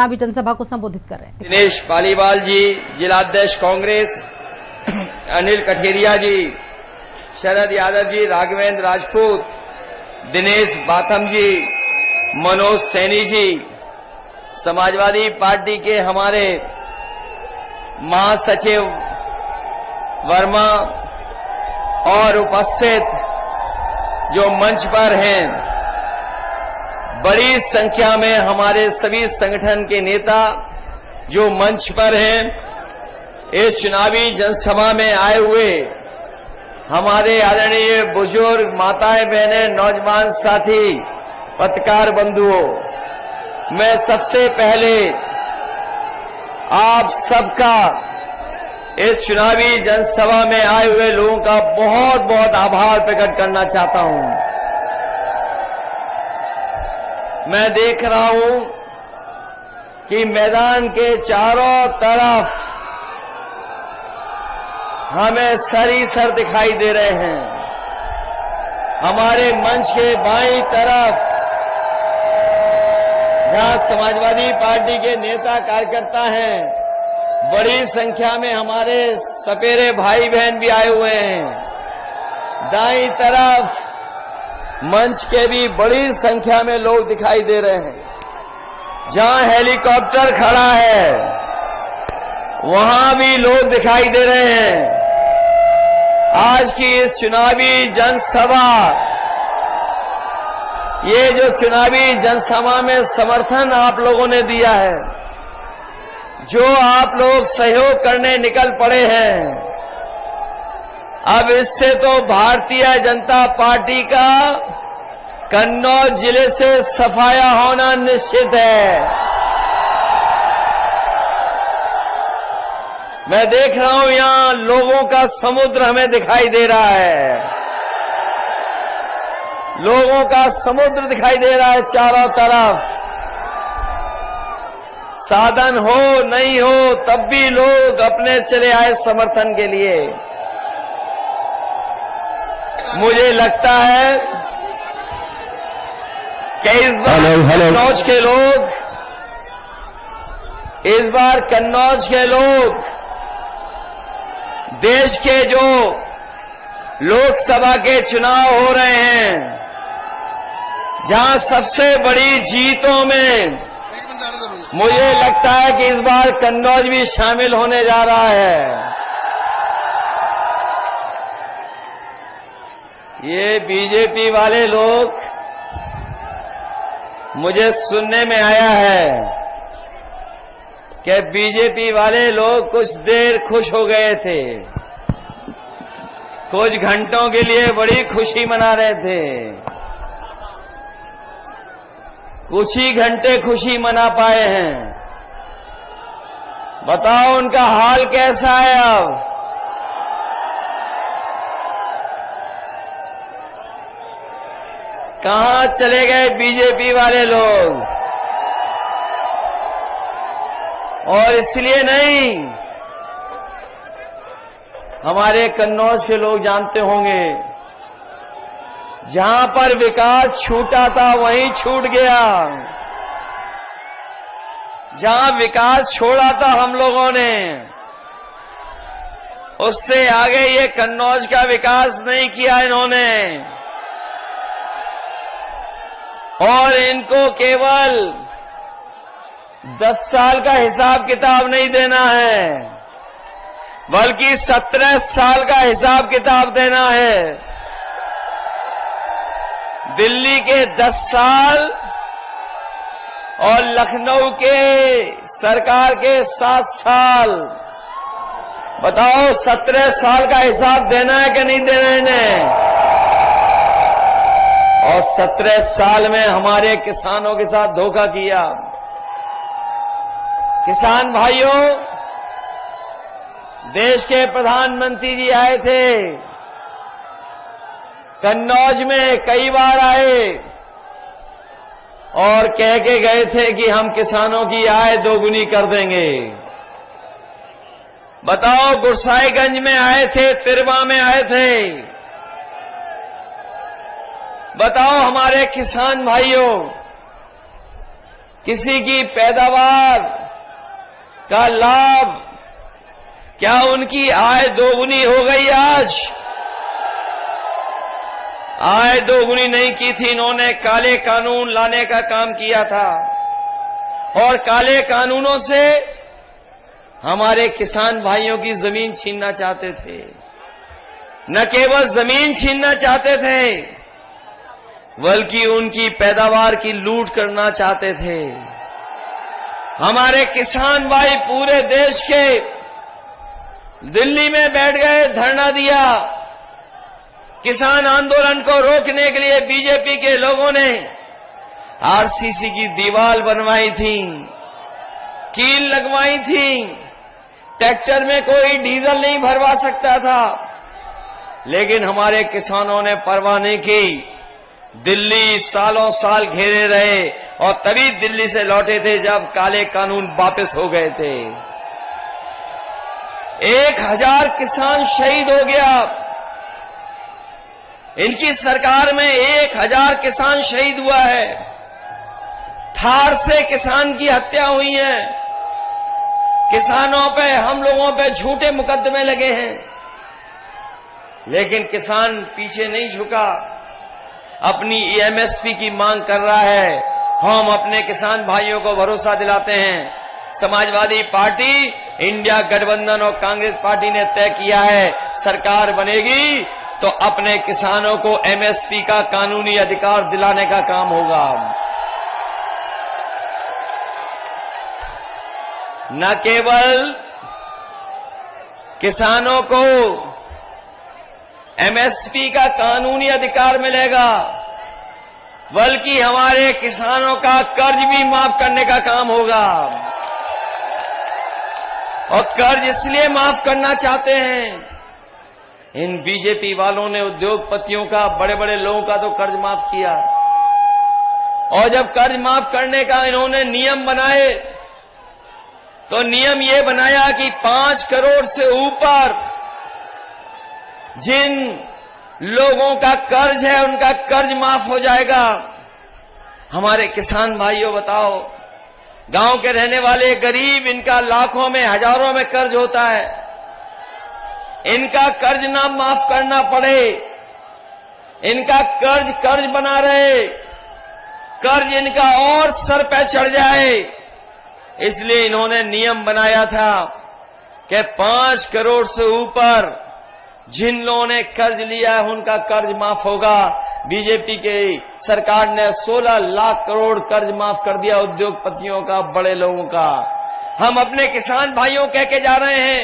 अभी जनसभा को संबोधित कर रहे हैं। दिनेश पालीवाल जी, जिलाध्यक्ष कांग्रेस, अनिल कठेरिया जी, शरद यादव जी, राघवेंद्र राजपूत, दिनेश बाथम जी, मनोज सैनी जी, समाजवादी पार्टी के हमारे महासचिव वर्मा और उपस्थित जो मंच पर हैं, बड़ी संख्या में हमारे सभी संगठन के नेता जो मंच पर हैं, इस चुनावी जनसभा में आए हुए हमारे आदरणीय बुजुर्ग माताएं, बहनें, नौजवान साथी, पत्रकार बंधुओं, मैं सबसे पहले आप सबका इस चुनावी जनसभा में आए हुए लोगों का बहुत बहुत आभार प्रकट करना चाहता हूं। मैं देख रहा हूं कि मैदान के चारों तरफ हमें सर ही सर दिखाई दे रहे हैं। हमारे मंच के बाईं तरफ जहां समाजवादी पार्टी के नेता कार्यकर्ता हैं, बड़ी संख्या में हमारे सपेरे भाई बहन भी आए हुए हैं। दाईं तरफ मंच के भी बड़ी संख्या में लोग दिखाई दे रहे हैं। जहां हेलीकॉप्टर खड़ा है वहां भी लोग दिखाई दे रहे हैं। आज की इस चुनावी जनसभा, ये जो चुनावी जनसभा में समर्थन आप लोगों ने दिया है, जो आप लोग सहयोग करने निकल पड़े हैं, अब इससे तो भारतीय जनता पार्टी का कन्नौज जिले से सफाया होना निश्चित है। मैं देख रहा हूं यहां लोगों का समुद्र हमें दिखाई दे रहा है। लोगों का समुद्र दिखाई दे रहा है चारों तरफ। साधन हो नहीं हो तब भी लोग अपने चले आए समर्थन के लिए। मुझे लगता है कि इस बार कन्नौज के लोग देश के जो लोकसभा के चुनाव हो रहे हैं, जहां सबसे बड़ी जीतों में मुझे लगता है कि इस बार कन्नौज भी शामिल होने जा रहा है। ये बीजेपी वाले लोग, मुझे सुनने में आया है कि बीजेपी वाले लोग कुछ देर खुश हो गए थे, कुछ घंटों के लिए बड़ी खुशी मना रहे थे, कुछ ही घंटे खुशी मना पाए हैं। बताओ उनका हाल कैसा है अब? कहां चले गए बीजेपी वाले लोग? और इसलिए नहीं, हमारे कन्नौज के लोग जानते होंगे, जहां पर विकास छूटा था वहीं छूट गया। जहां विकास छोड़ा था हम लोगों ने, उससे आगे ये कन्नौज का विकास नहीं किया इन्होंने। और इनको केवल 10 साल का हिसाब किताब नहीं देना है, बल्कि 17 साल का हिसाब किताब देना है। दिल्ली के 10 साल और लखनऊ के सरकार के 7 साल। बताओ 17 साल का हिसाब देना है कि नहीं देना है इन्हें? और 17 साल में हमारे किसानों के साथ धोखा किया। किसान भाइयों, देश के प्रधानमंत्री जी आए थे, कन्नौज में कई बार आए और कह के गए थे कि हम किसानों की आय दोगुनी कर देंगे। बताओ गुरसाईगंज में आए थे, तिरवा में आए थे। बताओ हमारे किसान भाइयों, किसी की पैदावार का लाभ, क्या उनकी आय दोगुनी हो गई? आज आय दोगुनी नहीं की थी, इन्होंने काले कानून लाने का काम किया था और काले कानूनों से हमारे किसान भाइयों की जमीन छीनना चाहते थे। न केवल जमीन छीनना चाहते थे, बल्कि उनकी पैदावार की लूट करना चाहते थे। हमारे किसान भाई पूरे देश के दिल्ली में बैठ गए, धरना दिया। किसान आंदोलन को रोकने के लिए बीजेपी के लोगों ने आरसीसी की दीवार बनवाई थी, कील लगवाई थी। ट्रैक्टर में कोई डीजल नहीं भरवा सकता था, लेकिन हमारे किसानों ने परवाह नहीं की। दिल्ली सालों साल घेरे रहे और तभी दिल्ली से लौटे थे जब काले कानून वापस हो गए थे। 1000 किसान शहीद हो गया। इनकी सरकार में 1000 किसान शहीद हुआ है। थार से किसान की हत्या हुई है। किसानों पे, हम लोगों पे झूठे मुकदमे लगे हैं, लेकिन किसान पीछे नहीं झुका, अपनी एमएसपी की मांग कर रहा है। हम अपने किसान भाइयों को भरोसा दिलाते हैं, समाजवादी पार्टी, इंडिया गठबंधन और कांग्रेस पार्टी ने तय किया है, सरकार बनेगी तो अपने किसानों को एमएसपी का कानूनी अधिकार दिलाने का काम होगा। न केवल किसानों को एमएसपी का कानूनी अधिकार मिलेगा, बल्कि हमारे किसानों का कर्ज भी माफ करने का काम होगा। और कर्ज इसलिए माफ करना चाहते हैं, इन बीजेपी वालों ने उद्योगपतियों का, बड़े बड़े लोगों का तो कर्ज माफ किया, और जब कर्ज माफ करने का इन्होंने नियम बनाए तो नियम ये बनाया कि 5 करोड़ से ऊपर जिन लोगों का कर्ज है उनका कर्ज माफ हो जाएगा। हमारे किसान भाइयों बताओ, गांव के रहने वाले गरीब, इनका लाखों में हजारों में कर्ज होता है, इनका कर्ज ना माफ करना पड़े, इनका कर्ज बना रहे, कर्ज इनका और सर पे चढ़ जाए, इसलिए इन्होंने नियम बनाया था कि 5 करोड़ से ऊपर जिन लोगों ने कर्ज लिया है उनका कर्ज माफ होगा। बीजेपी के सरकार ने 16 लाख करोड़ कर्ज माफ कर दिया उद्योगपतियों का, बड़े लोगों का। हम अपने किसान भाइयों कह के जा रहे हैं,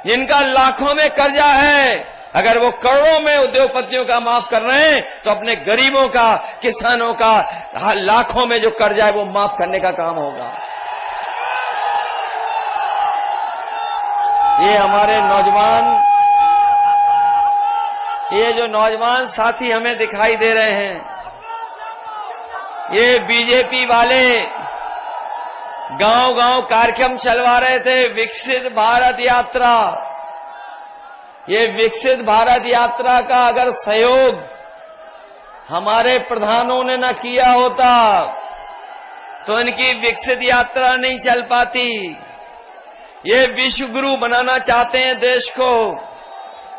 जिनका लाखों में कर्जा है, अगर वो करोड़ों में उद्योगपतियों का माफ कर रहे हैं तो अपने गरीबों का, किसानों का लाखों में जो कर्जा है वो माफ करने का काम होगा। ये हमारे नौजवान, ये जो नौजवान साथी हमें दिखाई दे रहे हैं, ये बीजेपी वाले गांव-गांव कार्यक्रम चलवा रहे थे, विकसित भारत यात्रा। ये विकसित भारत यात्रा का अगर सहयोग हमारे प्रधानों ने न किया होता तो इनकी विकसित यात्रा नहीं चल पाती। ये विश्व गुरु बनाना चाहते हैं देश को।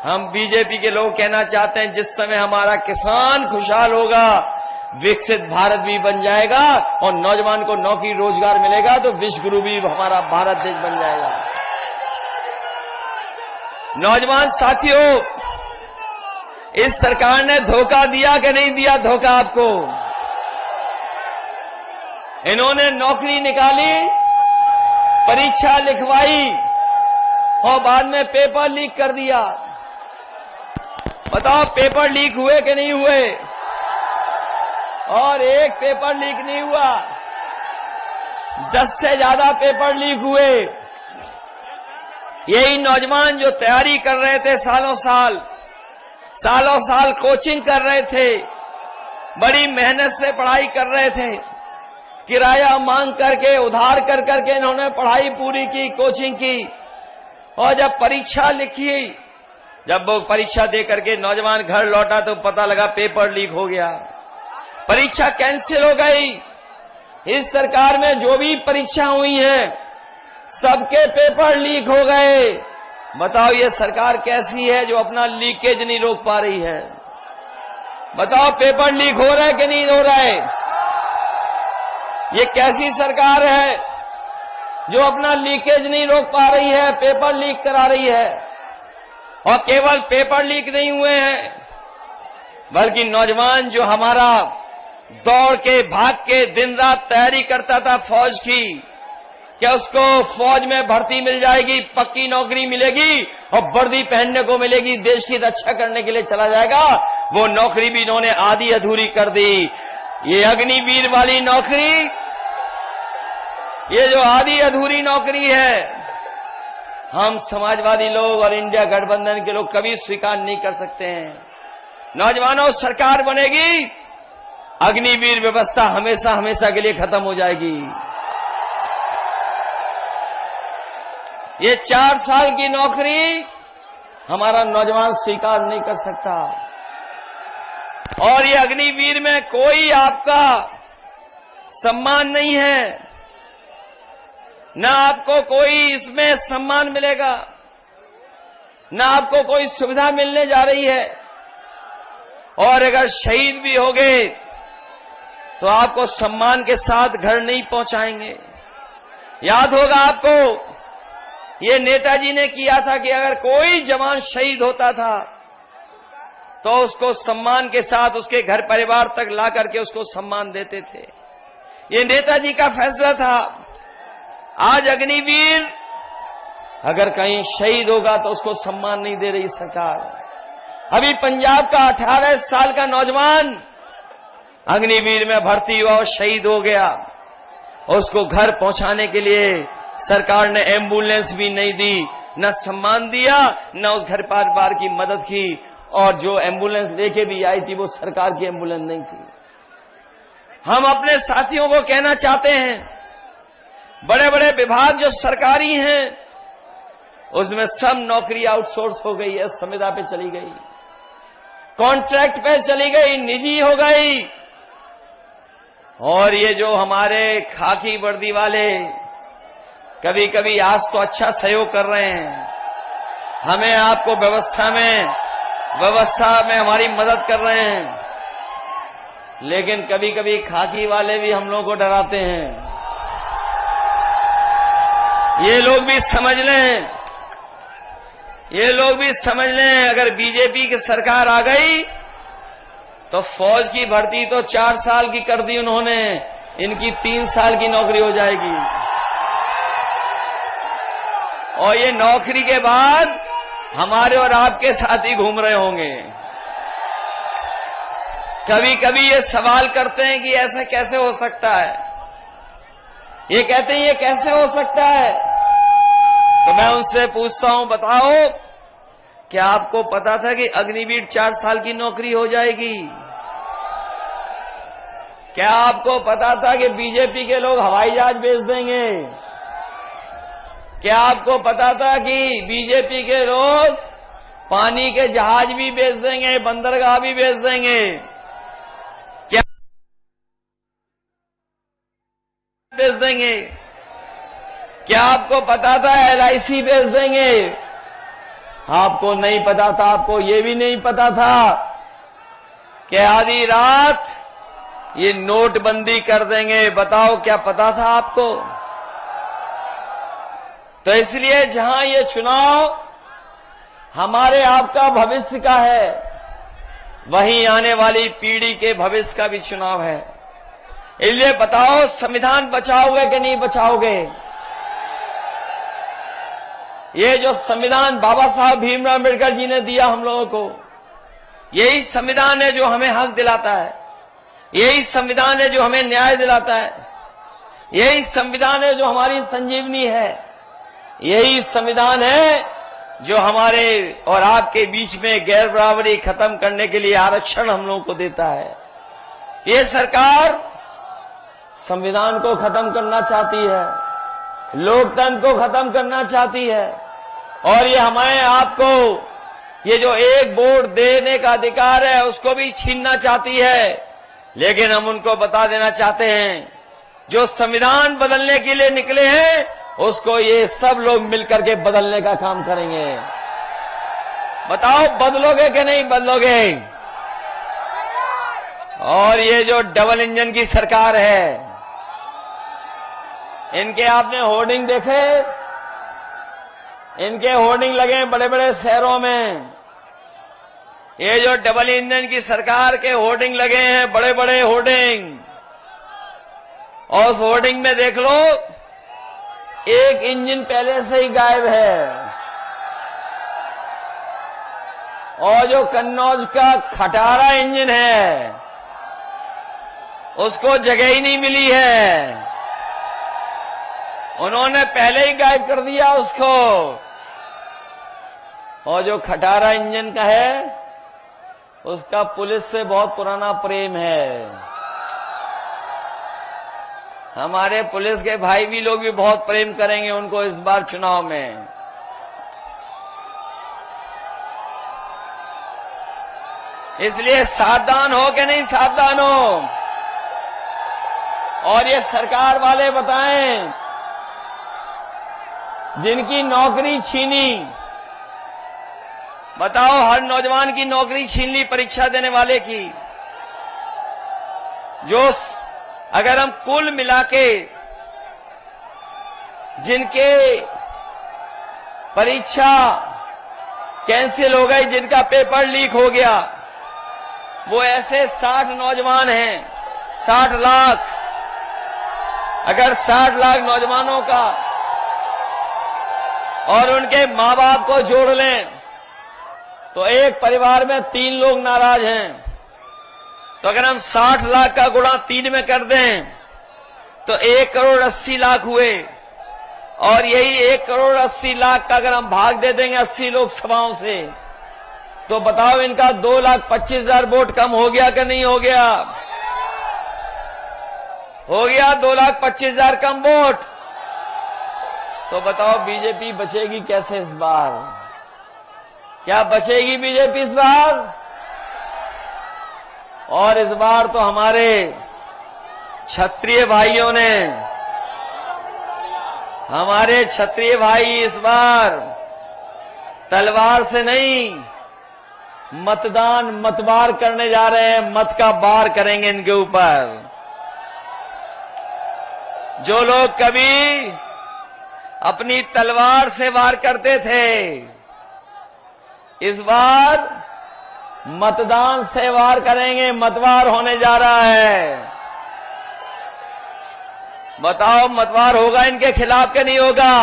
हम बीजेपी के लोग कहना चाहते हैं, जिस समय हमारा किसान खुशहाल होगा, विकसित भारत भी बन जाएगा और नौजवान को नौकरी रोजगार मिलेगा तो विश्व गुरु भी हमारा भारत देश बन जाएगा। नौजवान साथियों, इस सरकार ने धोखा दिया कि नहीं दिया धोखा आपको? इन्होंने नौकरी निकाली, परीक्षा लिखवाई और बाद में पेपर लीक कर दिया। बताओ पेपर लीक हुए कि नहीं हुए? और एक पेपर लीक नहीं हुआ, 10 से ज्यादा पेपर लीक हुए। यही नौजवान जो तैयारी कर रहे थे, सालों साल कोचिंग कर रहे थे, बड़ी मेहनत से पढ़ाई कर रहे थे, किराया मांग करके, उधार कर करके इन्होंने पढ़ाई पूरी की, कोचिंग की, और जब परीक्षा लिखी, जब वो परीक्षा दे करके नौजवान घर लौटा तो पता लगा पेपर लीक हो गया, परीक्षा कैंसिल हो गई। इस सरकार में जो भी परीक्षा हुई है सबके पेपर लीक हो गए। बताओ ये सरकार कैसी है जो अपना लीकेज नहीं रोक पा रही है? बताओ पेपर लीक हो रहा है कि नहीं हो रहा है? ये कैसी सरकार है जो अपना लीकेज नहीं रोक पा रही है, पेपर लीक करा रही है? और केवल पेपर लीक नहीं हुए हैं बल्कि नौजवान जो हमारा दौड़ के भाग के दिन रात तैयारी करता था फौज की, क्या उसको फौज में भर्ती मिल जाएगी, पक्की नौकरी मिलेगी और वर्दी पहनने को मिलेगी, देश की रक्षा करने के लिए चला जाएगा, वो नौकरी भी इन्होंने आधी अधूरी कर दी। ये अग्निवीर वाली नौकरी, ये जो आधी अधूरी नौकरी है, हम समाजवादी लोग और इंडिया गठबंधन के लोग कभी स्वीकार नहीं कर सकते हैं। नौजवानों, सरकार बनेगी, अग्निवीर व्यवस्था हमेशा हमेशा के लिए खत्म हो जाएगी। ये 4 साल की नौकरी हमारा नौजवान स्वीकार नहीं कर सकता। और ये अग्निवीर में कोई आपका सम्मान नहीं है, ना आपको कोई इसमें सम्मान मिलेगा, ना आपको कोई सुविधा मिलने जा रही है। और अगर शहीद भी हो गए तो आपको सम्मान के साथ घर नहीं पहुंचाएंगे। याद होगा आपको, ये नेताजी ने किया था कि अगर कोई जवान शहीद होता था तो उसको सम्मान के साथ उसके घर परिवार तक ला करके उसको सम्मान देते थे। ये नेताजी का फैसला था। आज अग्निवीर अगर कहीं शहीद होगा तो उसको सम्मान नहीं दे रही सरकार। अभी पंजाब का 18 साल का नौजवान अग्निवीर में भर्ती हुआ और शहीद हो गया, उसको घर पहुंचाने के लिए सरकार ने एम्बुलेंस भी नहीं दी, न सम्मान दिया, न उस घर परिवार की मदद की। और जो एम्बुलेंस लेके भी आई थी वो सरकार की एम्बुलेंस नहीं थी। हम अपने साथियों को कहना चाहते हैं, बड़े बड़े विभाग जो सरकारी हैं उसमें सब नौकरी आउटसोर्स हो गई है, संविदा पे चली गई, कॉन्ट्रैक्ट पे चली गई, निजी हो गई। और ये जो हमारे खाकी वर्दी वाले कभी कभी आज तो अच्छा सहयोग कर रहे हैं, हमें आपको व्यवस्था में हमारी मदद कर रहे हैं, लेकिन कभी कभी खाकी वाले भी हम लोगों को डराते हैं। ये लोग भी समझ लें, ये लोग भी समझ लें, अगर बीजेपी की सरकार आ गई तो फौज की भर्ती तो 4 साल की कर दी उन्होंने, इनकी 3 साल की नौकरी हो जाएगी। और ये नौकरी के बाद हमारे और आपके साथ ही घूम रहे होंगे। कभी कभी ये सवाल करते हैं कि ऐसा कैसे हो सकता है, ये कहते हैं ये कैसे हो सकता है। तो मैं उनसे पूछता हूं, बताओ क्या आपको पता था कि अग्निवीर 4 साल की नौकरी हो जाएगी? क्या आपको पता था कि बीजेपी के लोग हवाई जहाज बेच देंगे? क्या आपको पता था कि बीजेपी के लोग पानी के जहाज भी बेच देंगे, बंदरगाह भी बेच देंगे? क्या बेच देंगे? क्या आपको पता था LIC बेच देंगे? आपको नहीं पता था। आपको ये भी नहीं पता था कि आधी रात ये नोटबंदी कर देंगे। बताओ क्या पता था आपको? तो इसलिए जहां ये चुनाव हमारे आपका भविष्य का है, वहीं आने वाली पीढ़ी के भविष्य का भी चुनाव है। इसलिए बताओ, संविधान बचाओगे कि नहीं बचाओगे? ये जो संविधान बाबा साहब भीमराव अम्बेडकर जी ने दिया हम लोगों को, यही संविधान है जो हमें हक दिलाता है, यही संविधान है जो हमें न्याय दिलाता है, यही संविधान है जो हमारी संजीवनी है, यही संविधान है जो हमारे और आपके बीच में गैर बराबरी खत्म करने के लिए आरक्षण हम लोगों को देता है। ये सरकार संविधान को खत्म करना चाहती है, लोकतंत्र को खत्म करना चाहती है, और ये हमें आपको ये जो एक वोट देने का अधिकार है उसको भी छीनना चाहती है। लेकिन हम उनको बता देना चाहते हैं, जो संविधान बदलने के लिए निकले हैं, उसको ये सब लोग मिलकर के बदलने का काम करेंगे। बताओ बदलोगे कि नहीं बदलोगे? और ये जो डबल इंजन की सरकार है, इनके आपने होर्डिंग देखे? इनके होर्डिंग लगे बड़े बड़े शहरों में। ये जो डबल इंजन की सरकार के होर्डिंग लगे हैं, बड़े बड़े होर्डिंग, और उस होर्डिंग में देख लो एक इंजन पहले से ही गायब है। और जो कन्नौज का खटारा इंजन है, उसको जगह ही नहीं मिली है, उन्होंने पहले ही गायब कर दिया उसको। और जो खटारा इंजन का है, उसका पुलिस से बहुत पुराना प्रेम है। हमारे पुलिस के भाई भी लोग भी बहुत प्रेम करेंगे उनको इस बार चुनाव में। इसलिए सावधान हो कि नहीं सावधान हो? और ये सरकार वाले बताएं, जिनकी नौकरी छीनी, बताओ हर नौजवान की नौकरी छीन ली परीक्षा देने वाले की। जो अगर हम कुल मिला के जिनके परीक्षा कैंसिल हो गई, जिनका पेपर लीक हो गया, वो ऐसे 60 नौजवान हैं, 60 लाख। अगर 60 लाख नौजवानों का और उनके मां बाप को जोड़ लें तो एक परिवार में 3 लोग नाराज हैं। तो अगर हम 60 लाख का गुणा 3 में कर दें तो 1,80,00,000 हुए। और यही 1,80,00,000 का अगर हम भाग दे देंगे 80 लोकसभाओं से, तो बताओ इनका 2,25,000 वोट कम हो गया कि नहीं हो गया? हो गया 2,25,000 कम वोट। तो बताओ बीजेपी बचेगी कैसे इस बार? क्या बचेगी बीजेपी इस बार? और इस बार तो हमारे क्षत्रिय भाइयों ने, हमारे क्षत्रिय भाई इस बार तलवार से नहीं, मतदान करने जा रहे हैं। मत का वार करेंगे इनके ऊपर। जो लोग कभी अपनी तलवार से वार करते थे, इस बार मतदान से वार करेंगे। मतवार होने जा रहा है। बताओ मतवार होगा इनके खिलाफ के नहीं होगा?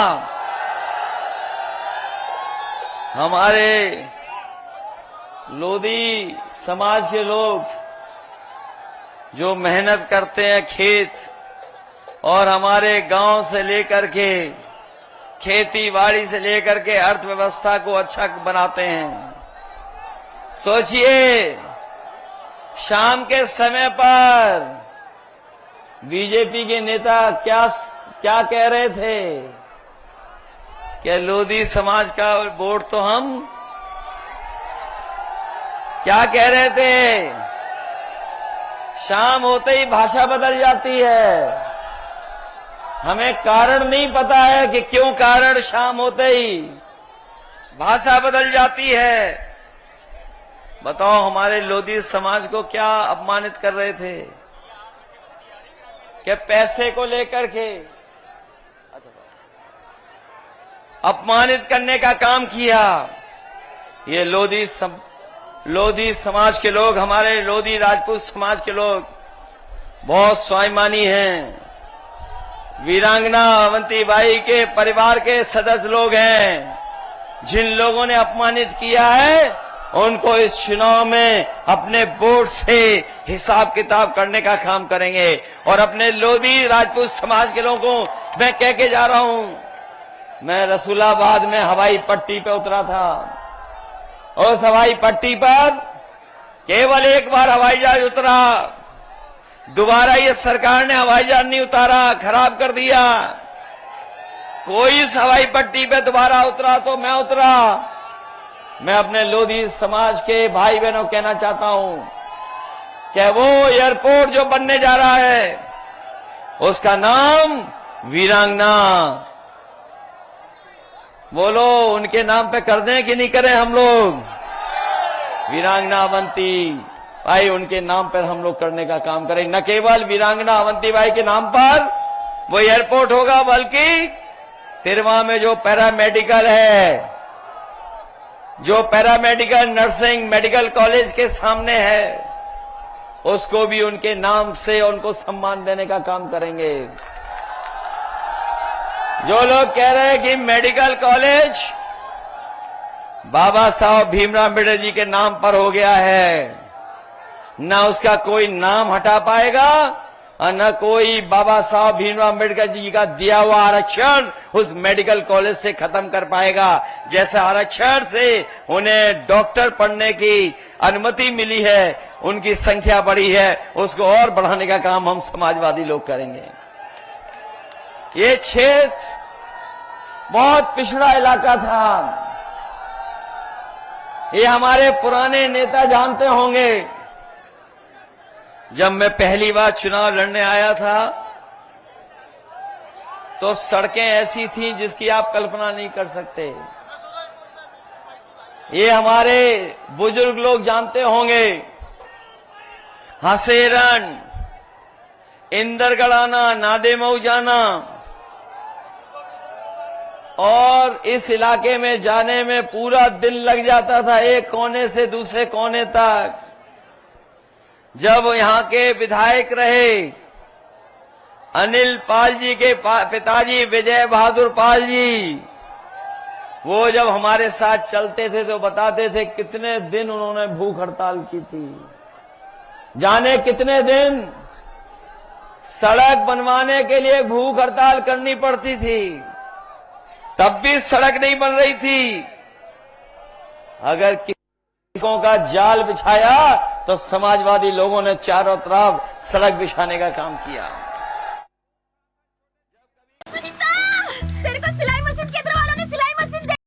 हमारे लोधी समाज के लोग जो मेहनत करते हैं खेत, और हमारे गांव से लेकर के खेती बाड़ी से लेकर के अर्थव्यवस्था को अच्छा बनाते हैं। सोचिए शाम के समय पर बीजेपी के नेता क्या कह रहे थे कि लोधी समाज का वोट तो हम, क्या कह रहे थे? शाम होते ही भाषा बदल जाती है। हमें कारण नहीं पता है कि क्यों कारण शाम होते ही भाषा बदल जाती है। बताओ हमारे लोधी समाज को क्या अपमानित कर रहे थे कि पैसे को लेकर के अपमानित करने का काम किया। ये लोधी समाज के लोग, हमारे लोधी राजपूत समाज के लोग बहुत स्वाभिमानी हैं। वीरांगना अवंतीबाई के परिवार के सदस्य लोग हैं। जिन लोगों ने अपमानित किया है, उनको इस चुनाव में अपने वोट से हिसाब किताब करने का काम करेंगे। और अपने लोधी राजपूत समाज के लोगों को मैं कह के जा रहा हूं। मैं रसूलाबाद में हवाई पट्टी पे उतरा था, और उस हवाई पट्टी पर केवल एक बार हवाई जहाज उतरा। दोबारा ये सरकार ने हवाई जहाज नहीं उतारा, खराब कर दिया। कोई इस हवाई पट्टी पे दोबारा उतरा तो मैं उतरा। मैं अपने लोधी समाज के भाई बहनों को कहना चाहता हूं कि वो एयरपोर्ट जो बनने जा रहा है, उसका नाम वीरांगना। बोलो, उनके नाम पे कर दें कि नहीं करें हम लोग? वीरांगना अवंती भाई, उनके नाम पर हम लोग करने का काम करें। न केवल वीरांगना अवंती भाई के नाम पर वो एयरपोर्ट होगा, बल्कि तिरवा में जो पैरामेडिकल है, जो पैरामेडिकल नर्सिंग मेडिकल कॉलेज के सामने है, उसको भी उनके नाम से उनको सम्मान देने का काम करेंगे। जो लोग कह रहे हैं कि मेडिकल कॉलेज बाबा साहब भीमराव अम्बेडकर जी के नाम पर हो गया है, ना उसका कोई नाम हटा पाएगा और न कोई बाबा साहब भीमराव अम्बेडकर जी का दिया हुआ आरक्षण उस मेडिकल कॉलेज से खत्म कर पाएगा। जैसे आरक्षण से उन्हें डॉक्टर पढ़ने की अनुमति मिली है, उनकी संख्या बढ़ी है, उसको और बढ़ाने का काम हम समाजवादी लोग करेंगे। ये क्षेत्र बहुत पिछड़ा इलाका था, ये हमारे पुराने नेता जानते होंगे। जब मैं पहली बार चुनाव लड़ने आया था तो सड़कें ऐसी थीं जिसकी आप कल्पना नहीं कर सकते। ये हमारे बुजुर्ग लोग जानते होंगे। हसेरन, इंदरगढ़ आना, नादेमऊ जाना, और इस इलाके में जाने में पूरा दिन लग जाता था, एक कोने से दूसरे कोने तक। जब यहां के विधायक रहे अनिल पाल जी के पिताजी विजय बहादुर पाल जी, वो जब हमारे साथ चलते थे तो बताते थे कितने दिन उन्होंने भूख हड़ताल की थी, जाने कितने दिन सड़क बनवाने के लिए भूख हड़ताल करनी पड़ती थी। तब भी सड़क नहीं बन रही थी। अगर किसों का जाल बिछाया तो समाजवादी लोगों ने चारों तरफ सड़क बिछाने का काम किया। सुनीता, तेरे को